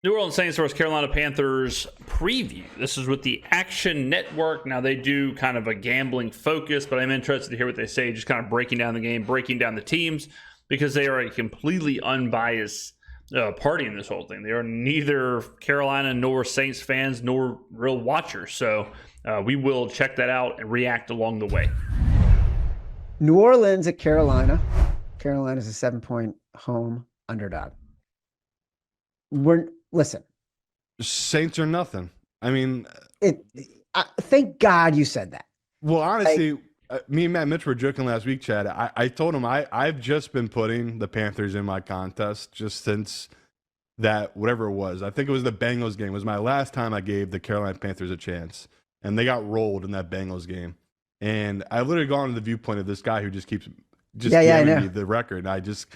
New Orleans Saints versus Carolina Panthers preview. This is with the Action Network. Now, they do kind of a gambling focus, but I'm interested to hear what they say, just kind of breaking down the game, breaking down the teams, because they are a completely unbiased party in this whole thing. They are neither Carolina nor Saints fans nor real watchers. So we will check that out and react along the way. New Orleans at Carolina. Carolina's a 7-point home underdog. Listen. Saints are nothing. I mean, thank God you said that. Well, honestly, me and Matt Mitch were joking last week, Chad. I told him I've just been putting the Panthers in my contest just since that, whatever it was. I think it was the Bengals game. It was my last time I gave the Carolina Panthers a chance. And they got rolled in that Bengals game. And I literally gone to the viewpoint of this guy who just keeps giving me the record. And I just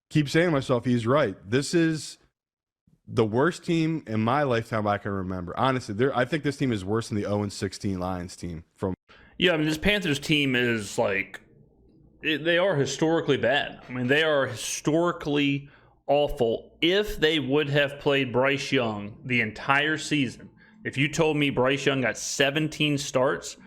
keep saying to myself, he's right. This is the worst team in my lifetime I can remember. Honestly, I think this team is worse than the 0-16 Lions team. Yeah, I mean, this Panthers team is they are historically bad. I mean, they are historically awful. If they would have played Bryce Young the entire season, if you told me Bryce Young got 17 starts,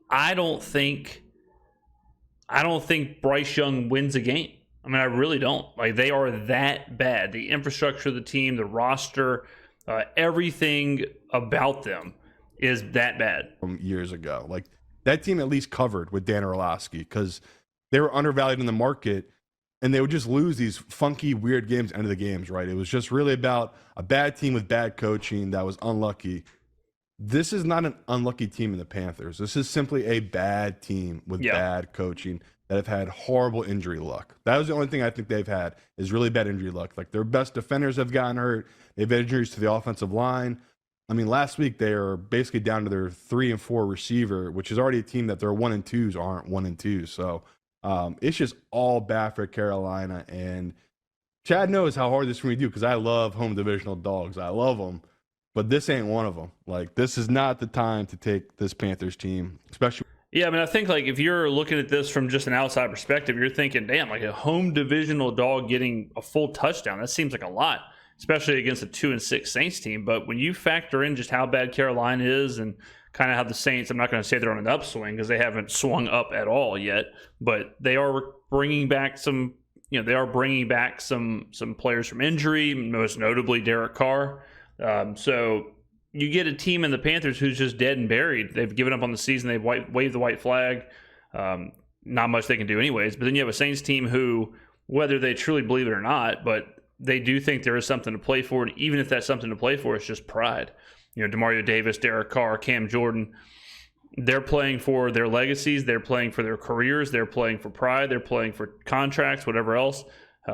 I don't think Bryce Young wins a game. I mean, I really don't. They are that bad. The infrastructure of the team, the roster, everything about them is that bad. From years ago. That team at least covered with Dan Orlovsky because they were undervalued in the market and they would just lose these funky, weird games, end of the games, right? It was just really about a bad team with bad coaching that was unlucky. This is not an unlucky team in the Panthers. This is simply a bad team with bad coaching that have had horrible injury luck. That was the only thing I think they've had is really bad injury luck. Their best defenders have gotten hurt. They've had injuries to the offensive line. I mean, last week they are basically down to their 3 and 4 receiver, which is already a team that their 1 and 2s aren't 1 and 2. So it's just all bad for Carolina. And Chad knows how hard this is for me to do because I love home divisional dogs. I love them. But this ain't one of them. This is not the time to take this Panthers team, especially. Yeah, I mean, I think if you're looking at this from just an outside perspective, you're thinking, damn, a home divisional dog getting a full touchdown, that seems like a lot, especially against a 2-6 Saints team. But when you factor in just how bad Carolina is and kind of how the Saints, I'm not going to say they're on an upswing because they haven't swung up at all yet, but they are bringing back some players from injury, most notably Derek Carr. So you get a team in the Panthers who's just dead and buried. They've given up on the season. They've waved the white flag. Not much they can do anyways. But then you have a Saints team who, whether they truly believe it or not, but they do think there is something to play for. And even if that something to play for is just pride. DeMario Davis, Derek Carr, Cam Jordan, they're playing for their legacies. They're playing for their careers. They're playing for pride. They're playing for contracts, whatever else.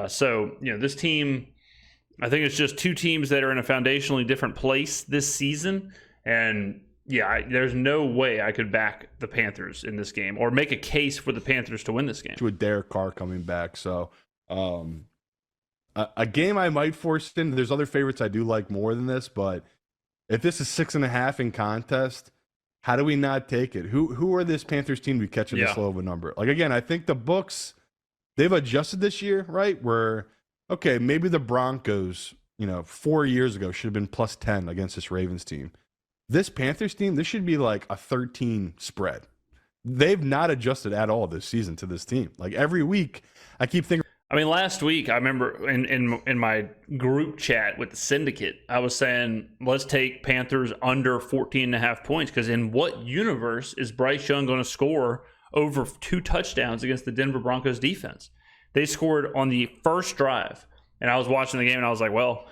So this team, I think it's just two teams that are in a foundationally different place this season. And there's no way I could back the Panthers in this game or make a case for the Panthers to win this game. With Derek Carr coming back. So a game I might force in. There's other favorites I do like more than this, but if this is 6.5 in contest, how do we not take it? Who are this Panthers team to be catching this low of a number? Again, I think the books, they've adjusted this year, right? Where okay, maybe the Broncos, 4 years ago should have been plus 10 against this Ravens team. This Panthers team, this should be like a 13 spread. They've not adjusted at all this season to this team. Every week, I keep thinking. I mean, last week, I remember in my group chat with the syndicate, I was saying, let's take Panthers under 14.5 points, because in what universe is Bryce Young going to score over 2 touchdowns against the Denver Broncos defense? They scored on the first drive, and I was watching the game, and I was like, well,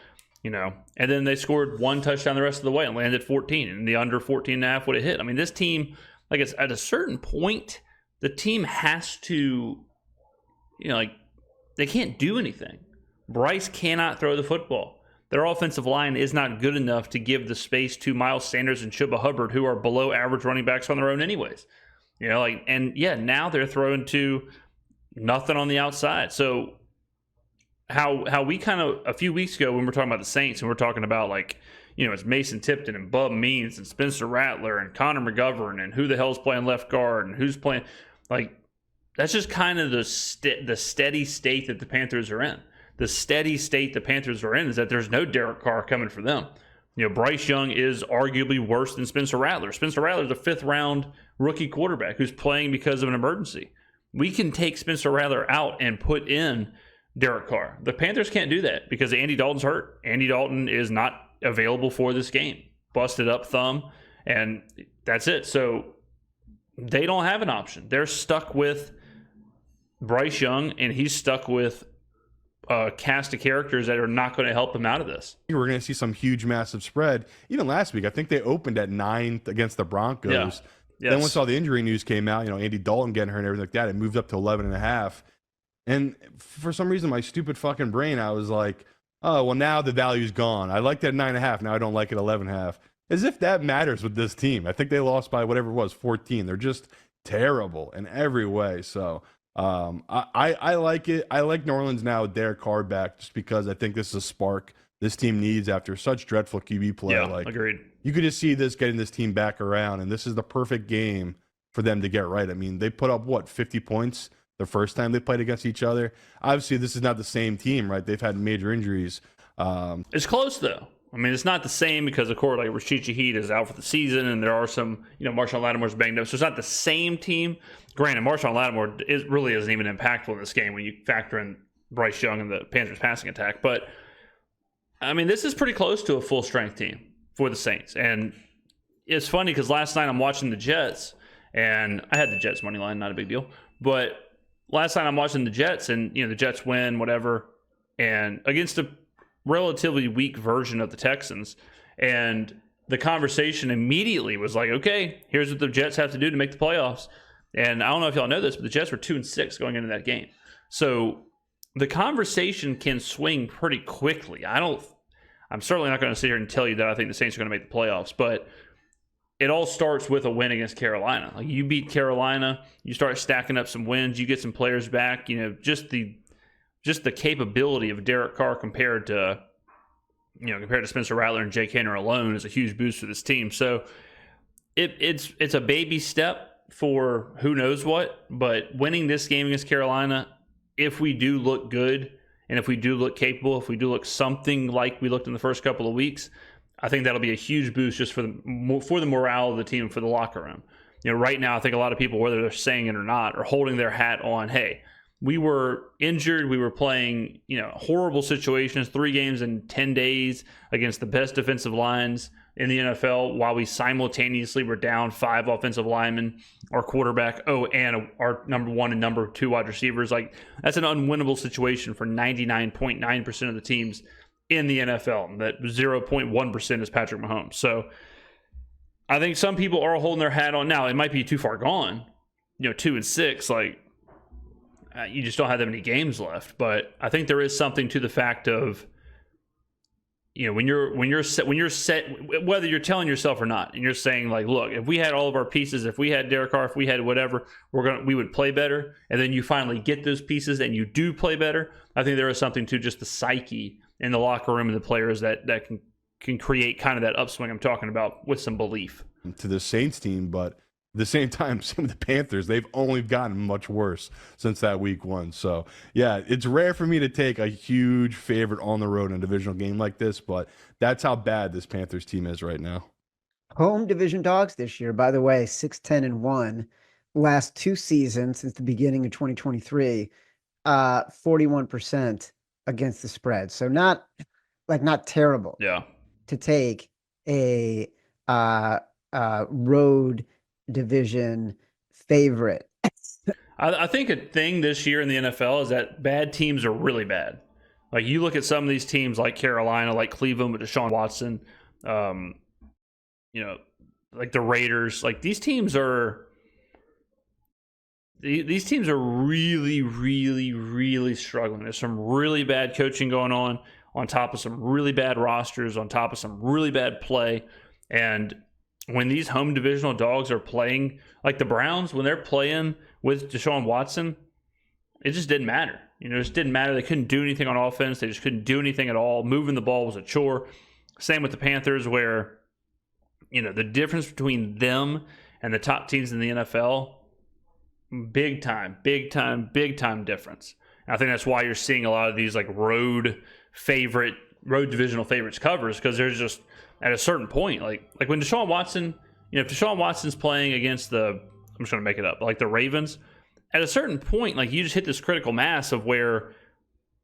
and then they scored 1 touchdown the rest of the way and landed 14, and the under 14.5 would have hit. I mean, this team, it's at a certain point, the team has to, they can't do anything. Bryce cannot throw the football. Their offensive line is not good enough to give the space to Miles Sanders and Chuba Hubbard, who are below average running backs on their own anyways. Now they're throwing to nothing on the outside. So how we kind of, a few weeks ago when we were talking about the Saints and we're talking about it's Mason Tipton and Bub Means and Spencer Rattler and Connor McGovern and who the hell's playing left guard and who's playing, that's just kind of the steady state that the Panthers are in. the steady state the Panthers are in is that there's no Derek Carr coming for them. Bryce Young is arguably worse than Spencer Rattler. Spencer Rattler is a 5th-round rookie quarterback who's playing because of an emergency. We can take Spencer Rattler out and put in Derek Carr. The Panthers can't do that because Andy Dalton's hurt. Andy Dalton is not available for this game. Busted up thumb, and that's it. So they don't have an option. They're stuck with Bryce Young, and he's stuck with a cast of characters that are not going to help him out of this. We're going to see some huge, massive spread. Even last week, I think they opened at 9 against the Broncos. Yeah. Yes. Then once all the injury news came out, Andy Dalton getting hurt and everything like that, it moved up to 11.5. And for some reason, my stupid fucking brain, I was like, oh, well, now the value's gone. I liked it at 9.5. Now I don't like it at 11.5. As if that matters with this team. I think they lost by whatever it was, 14. They're just terrible in every way. So I like it. I like New Orleans now with Derek Carr back just because I think this is a spark this team needs after such dreadful QB play. Yeah, agreed. You could just see this getting this team back around, and this is the perfect game for them to get right. I mean, they put up, 50 points the first time they played against each other. Obviously, this is not the same team, right? They've had major injuries. It's close, though. I mean, it's not the same because, of course, like Rashid Shaheed is out for the season, and there are some, Marshawn Lattimore's banged up. So it's not the same team. Granted, Marshawn Lattimore really isn't even impactful in this game when you factor in Bryce Young and the Panthers' passing attack. But, I mean, this is pretty close to a full-strength team for the Saints. And it's funny because last night I'm watching the Jets, and I had the Jets money line, not a big deal. But last night I'm watching the Jets, and, the Jets win, whatever, and against a relatively weak version of the Texans. And the conversation immediately was like, okay, here's what the Jets have to do to make the playoffs. And I don't know if y'all know this, but the Jets were 2-6 going into that game. So the conversation can swing pretty quickly. I'm certainly not going to sit here and tell you that I think the Saints are going to make the playoffs, but it all starts with a win against Carolina. Like, you beat Carolina, you start stacking up some wins, you get some players back, just the capability of Derek Carr compared to Spencer Rattler and Jake Haener alone is a huge boost for this team. So it's a baby step for who knows what, but winning this game against Carolina, if we do look good and if we do look capable, if we do look something like we looked in the first couple of weeks, I think that'll be a huge boost just for the morale of the team, for the locker room. Right now, I think a lot of people, whether they're saying it or not, are holding their hat on, hey, we were injured. We were playing, horrible situations, 3 games in 10 days against the best defensive lines in the NFL, while we simultaneously were down 5 offensive linemen, our quarterback, and our number 1 and number 2 wide receivers. Like, that's an unwinnable situation for 99.9% of the teams in the NFL. That 0.1% is Patrick Mahomes. So I think some people are holding their hat on. Now, it might be too far gone, 2-6, like, you just don't have that many games left. But I think there is something to the fact of, when you're set, whether you're telling yourself or not, and you're saying, like, look, if we had all of our pieces, if we had Derek Carr, if we had whatever, we would play better. And then you finally get those pieces and you do play better. I think there is something to just the psyche in the locker room and the players that can create kind of that upswing I'm talking about with some belief. To the Saints team, but at the same time, same with the Panthers, they've only gotten much worse since that week 1. So, yeah, it's rare for me to take a huge favorite on the road in a divisional game like this, but that's how bad this Panthers team is right now. Home division dogs this year, by the way, 6-10-1. Last 2 seasons since the beginning of 2023, 41% against the spread. So not terrible. Yeah. To take a road division favorite. I think a thing this year in the NFL is that bad teams are really bad. Like, you look at some of these teams like Carolina, like Cleveland with Deshaun Watson, like the Raiders. Like, these teams are really, really, really struggling. There's some really bad coaching going on top of some really bad rosters, on top of some really bad play. And when these home divisional dogs are playing, like the Browns, when they're playing with Deshaun Watson, it just didn't matter. It just didn't matter. They couldn't do anything on offense. They just couldn't do anything at all. Moving the ball was a chore. Same with the Panthers, where, the difference between them and the top teams in the NFL, big time difference. And I think that's why you're seeing a lot of these like road divisional favorites covers, because there's just at a certain point, like when Deshaun Watson, if Deshaun Watson's playing against I'm just going to make it up, like the Ravens, at a certain point, like you just hit this critical mass of where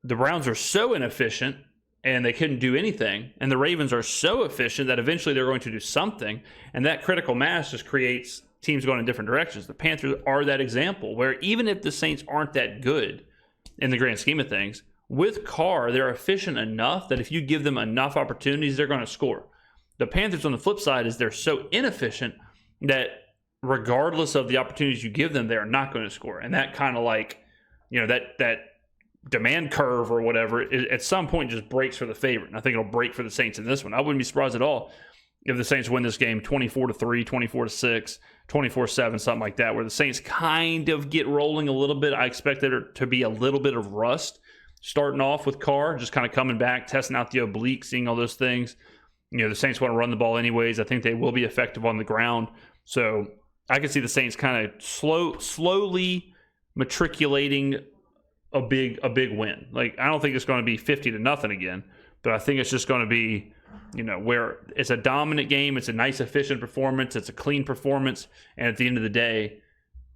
the Browns are so inefficient and they couldn't do anything, and the Ravens are so efficient that eventually they're going to do something, and that critical mass just creates teams going in different directions. The Panthers are that example where even if the Saints aren't that good in the grand scheme of things, with Carr, they're efficient enough that if you give them enough opportunities, they're going to score. The Panthers on the flip side is they're so inefficient that regardless of the opportunities you give them, they're not going to score. And that kind of like, that demand curve or whatever, at some point just breaks for the favorite. And I think it'll break for the Saints in this one. I wouldn't be surprised at all if the Saints win this game 24-3, 24-6, 24-7, something like that, where the Saints kind of get rolling a little bit. I expect there to be a little bit of rust starting off with Carr, just kind of coming back, testing out the oblique, seeing all those things. The Saints want to run the ball anyways. I think they will be effective on the ground. So I can see the Saints kind of slowly matriculating a big win. Like, I don't think it's going to be 50-0 again, but I think it's just going to be, where it's a dominant game. It's a nice, efficient performance. It's a clean performance. And at the end of the day,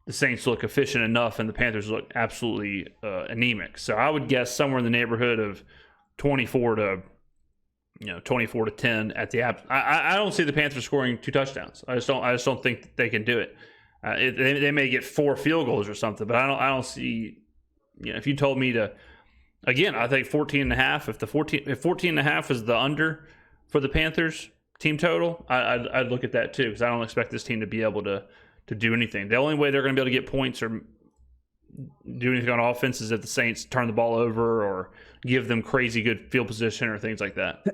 the Saints look efficient enough and the Panthers look absolutely anemic. So I would guess somewhere in the neighborhood of 24-10 at the app. I don't see the Panthers scoring 2 touchdowns. I just don't think they can do it. They may get 4 field goals or something, but I don't see. If you told me to, again, I think 14.5. If 14.5 is the under for the Panthers team total, I'd look at that too, because I don't expect this team to be able to do anything. The only way they're going to be able to get points or do anything on offense is if the Saints turn the ball over or give them crazy good field position or things like that.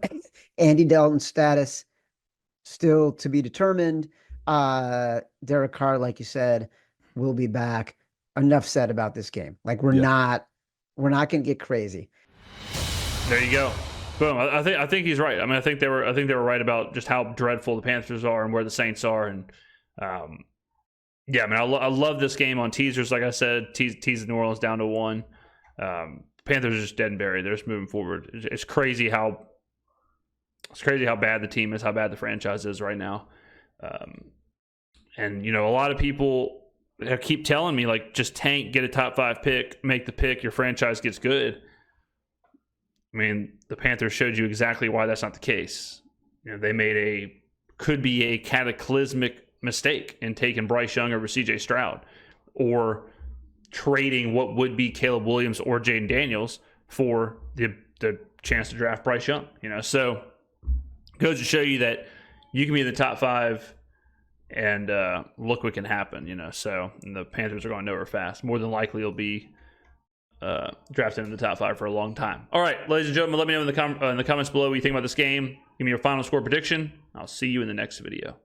Andy Dalton's status still to be determined. Derek Carr, like you said, will be back. Enough said about this game. Like we're not going to get crazy. There you go. Boom. I think he's right. I mean, I think they were right about just how dreadful the Panthers are and where the Saints are. And yeah, I mean, I love this game on teasers. Like I said, tease New Orleans down to 1. Panthers are just dead and buried. They're just moving forward. It's crazy how bad the team is, how bad the franchise is right now. And a lot of people keep telling me, like, just tank, get a top 5 pick, make the pick, your franchise gets good. I mean, the Panthers showed you exactly why that's not the case. They could be a cataclysmic mistake in taking Bryce Young over CJ Stroud, or trading what would be Caleb Williams or Jaden Daniels for the chance to draft Bryce Young. So goes to show you that you can be in the top 5 and look what can happen. So the Panthers are going nowhere fast. More than likely it'll be drafted in the top 5 for a long time. All right, ladies and gentlemen, let me know in the comments below what you think about this game. Give me your final score prediction. I'll see you in the next video.